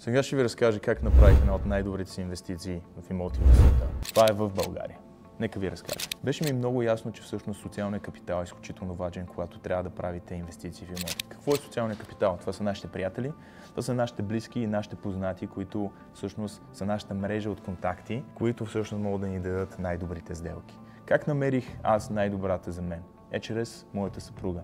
Сега ще ви разкажа как направих една от най-добрите си инвестиции в имоти в света. Това е в България. Нека ви разкажа. Беше ми много ясно, че всъщност социалният капитал е изключително важен, когато трябва да правите инвестиции в имоти. Какво е социалният капитал? Това са нашите приятели, това са нашите близки и нашите познати, които всъщност са нашата мрежа от контакти, които всъщност могат да ни дадат най-добрите сделки. Как намерих аз най-добрата за мен? Чрез моята съпруга.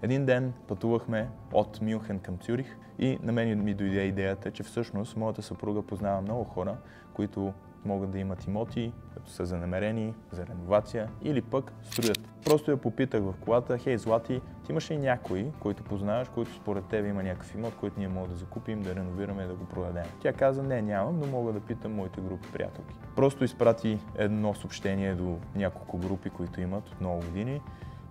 Един ден пътувахме от Мюнхен към Цюрих и на мен ми дойде идеята, че всъщност моята съпруга познава много хора, които могат да имат имоти, като са занамерени за реновация или пък строят. Просто я попитах в колата: хей, Злати, ти имаш ли някой, който познаваш, който според теб има някакъв имот, който ние можем да закупим, да реновираме и да го продадем? Тя каза: не, нямам, но мога да питам моите групи приятелки. Просто изпрати едно съобщение до няколко групи, които имат от много години,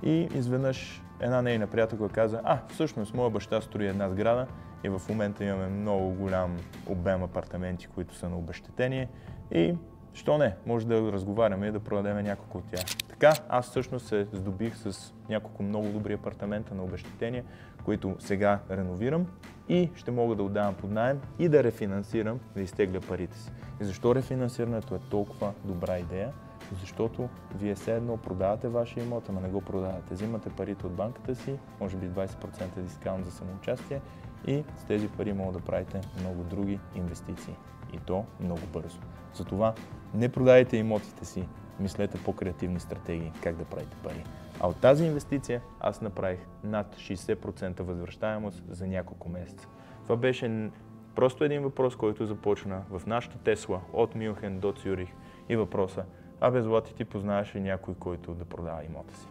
и изведнъж една нейна приятелка каза: всъщност моя баща строи една сграда и в момента имаме много голям обем апартаменти, които са на обезщетение и що не, може да разговаряме и да продадем няколко от тях. Така аз всъщност се здобих с няколко много добри апартамента на обезщетение, които сега реновирам и ще мога да отдавам под наем и да рефинансирам, да изтегля парите си. И защо рефинансирането е толкова добра идея? Защото вие все едно продавате вашия имот, ама не го продавате. Взимате парите от банката си, може би 20% дискаунт за самоучастие и с тези пари могат да правите много други инвестиции. И то много бързо. Затова не продавайте имотите си, мислете по-креативни стратегии как да правите пари. А от тази инвестиция аз направих над 60% възвръщаемост за няколко месеца. Това беше просто един въпрос, който започна в нашата Тесла от Мюнхен до Цюрих и въпроса: Злати, ти познаваш ли някой, който да продава имота си?